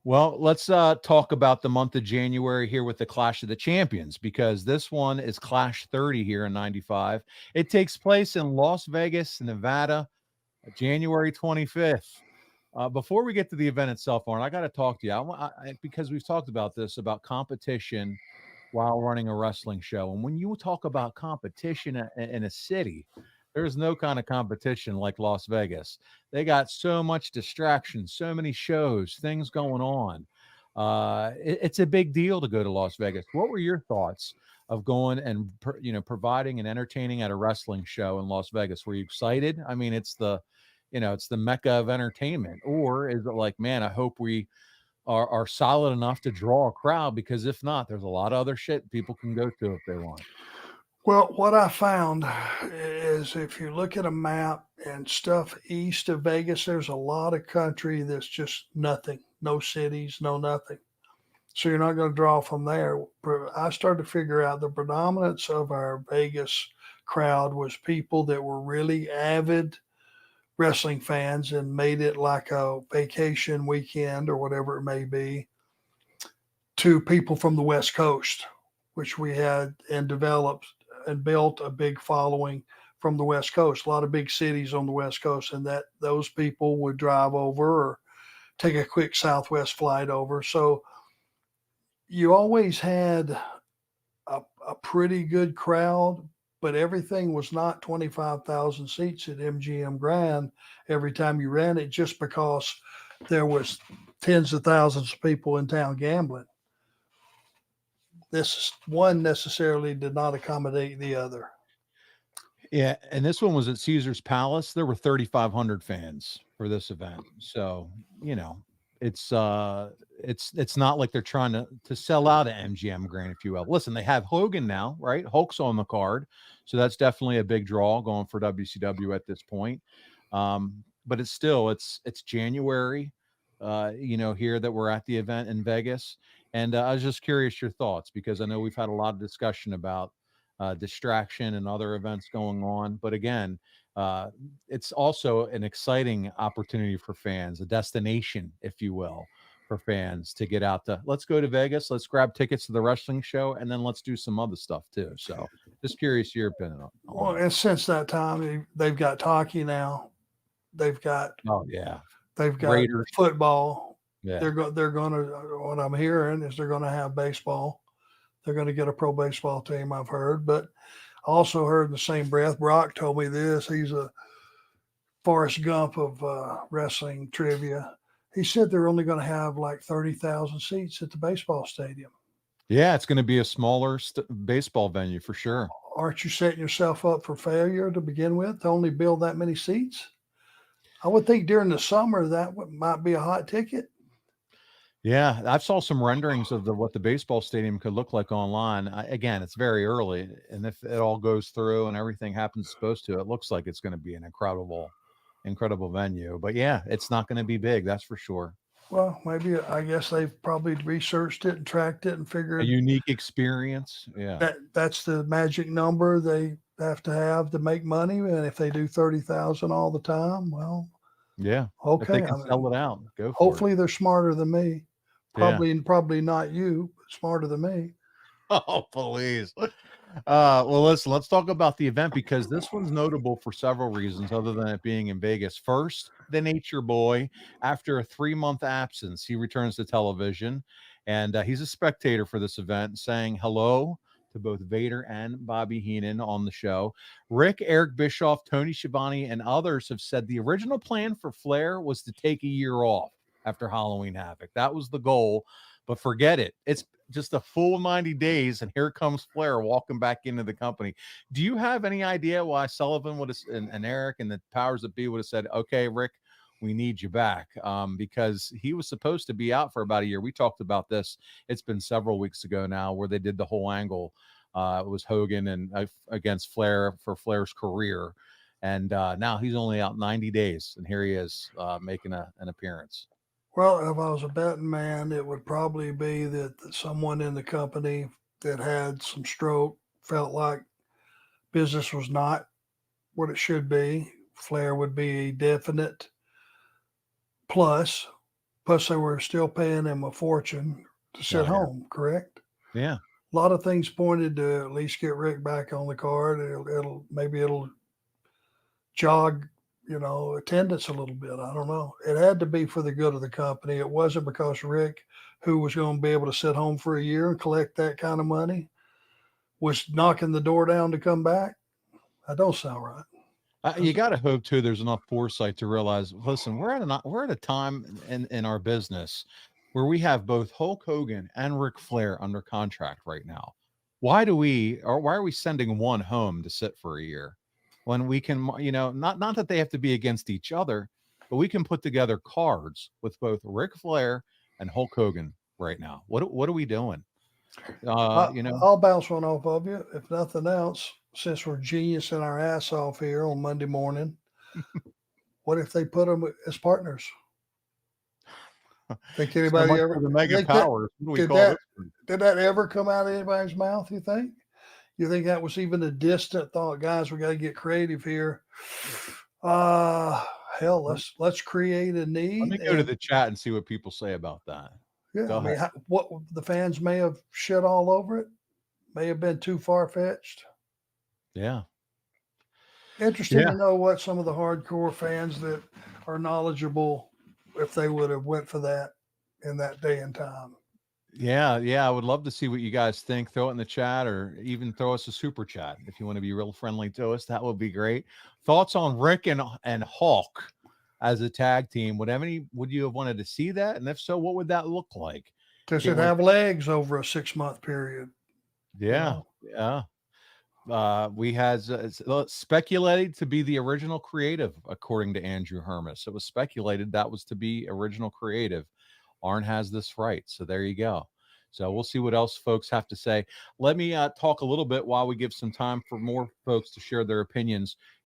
Well, let's talk about the month of January here with the Clash of the Champions, because this one is Clash 30 here in 95. It takes place in Las Vegas, Nevada, January 25th. Before we get to the event itself, Arn, I got to talk to you. Because we've talked about this, about competition while running a wrestling show. And when you talk about competition in a city, there's no kind of competition like Las Vegas. They got so much distraction, so many shows, things going on. It's a big deal to go to Las Vegas. What were your thoughts of going and providing and entertaining at a wrestling show in Las Vegas? Were you excited? I mean, it's the mecca of entertainment. Or is it like, man, I hope we are solid enough to draw a crowd, because if not, there's a lot of other shit people can go to if they want. Well, what I found is if you look at a map and stuff east of Vegas, there's a lot of country that's just nothing, no cities, no nothing. So you're not going to draw from there. I started to figure out the predominance of our Vegas crowd was people that were really avid wrestling fans and made it like a vacation weekend or whatever it may be, to people from the West Coast, which we had and developed and built a big following from the West Coast, a lot of big cities on the West Coast, and that those people would drive over or take a quick Southwest flight over. So you always had a pretty good crowd, but everything was not 25,000 seats at MGM Grand every time you ran it, just because there was tens of thousands of people in town gambling. This one necessarily did not accommodate the other. Yeah, and this one was at Caesar's Palace. There were 3,500 fans for this event. So, you know, it's it's not like they're trying to sell out at MGM Grand, if you will. Listen, they have Hogan now, right? Hulk's on the card. So that's definitely a big draw going for WCW at this point. But it's January, here that we're at the event in Vegas. And I was just curious your thoughts, because I know we've had a lot of discussion about distraction and other events going on. But again, it's also an exciting opportunity for fans, a destination, if you will, for fans to get out to. Let's go to Vegas. Let's grab tickets to the wrestling show, and then let's do some other stuff too. So, just curious your opinion on Well, that. and since that time, they've got hockey now. They've got Oh yeah, they've got Raiders. football. Yeah, They're going to, what I'm hearing is they're going to have baseball. They're going to get a pro baseball team, I've heard. But I also heard in the same breath, Brock told me this. He's a Forrest Gump of wrestling trivia. He said they're only going to have like 30,000 seats at the baseball stadium. yeah, it's going to be a smaller baseball venue for sure. Aren't you setting yourself up for failure to begin with to only build that many seats? I would think during the summer that might be a hot ticket. Yeah, I saw some renderings of what the baseball stadium could look like online. Again, it's very early, and if it all goes through and everything happens supposed to, it looks like it's going to be an incredible venue. But yeah, it's not going to be big, that's for sure. Well, maybe I guess they've probably researched it and tracked it and A figured unique experience. Yeah. that that's the magic number they have to make money. And if they do 30,000 all the time, well, Yeah. If they okay. can sell it out, go for it. Hopefully they're smarter than me. Yeah. Probably not you, but smarter than me. Oh, please. Well, listen, let's talk about the event, because this one's notable for several reasons other than it being in Vegas. First, the Nature Boy, after a 3-month absence, he returns to television, and he's a spectator for this event, saying hello to both Vader and Bobby Heenan on the show. Rick, Eric Bischoff, Tony Schiavone, and others have said the original plan for Flair was to take a year off after Halloween Havoc. That was the goal, but forget it. It's just a full 90 days, and here comes Flair walking back into the company. Do you have any idea why Sullivan would have, and Eric and the powers that be would have said, okay, Rick, we need you back? Because he was supposed to be out for about a year. We talked about this. It's been several weeks ago now, where they did the whole angle. It was Hogan and against Flair for Flair's career. And now he's only out 90 days, and here he is making an appearance. Well, if I was a betting man, it would probably be that someone in the company that had some stroke felt like business was not what it should be. Flair would be a definite plus, Plus, they were still paying him a fortune to sit Oh, yeah. home, correct? Yeah. A lot of things pointed to at least get Rick back on the card. Maybe it'll jog, attendance a little bit. I don't know. It had to be for the good of the company. It wasn't because Rick, who was going to be able to sit home for a year and collect that kind of money, was knocking the door down to come back. That don't sound right. You got to hope too. There's enough foresight to realize. Listen, we're at a time in our business where we have both Hulk Hogan and Ric Flair under contract right now. Why are we sending one home to sit for a year when we can, not that they have to be against each other, but we can put together cards with both Ric Flair and Hulk Hogan right now. What are we doing? I'll bounce one off of you. If nothing else, since we're geniusing our ass off here on Monday morning, what if they put them as partners? Think anybody so ever the mega powers? Did that ever come out of anybody's mouth? You think? You think that was even a distant thought? Guys, we got to get creative here. Hell, let's create a need. Let me go to the chat and see what people say about that. Yeah, I mean, what the fans may have shit all over it, may have been too far fetched. Yeah. Interesting to know what some of the hardcore fans that are knowledgeable, if they would have went for that in that day and time. Yeah. I would love to see what you guys think. Throw it in the chat or even throw us a super chat if you want to be real friendly to us. That would be great. Thoughts on Rick and Hulk as a tag team? Would you have wanted to see that? And if so, what would that look like? Does it have legs over a 6-month period? Yeah. Yeah. We had speculated to be the original creative, according to Andrew Hermes. It was speculated that was to be original creative. Arn has this right. So there you go. So we'll see what else folks have to say. Let me talk a little bit while we give some time for more folks to share their opinions.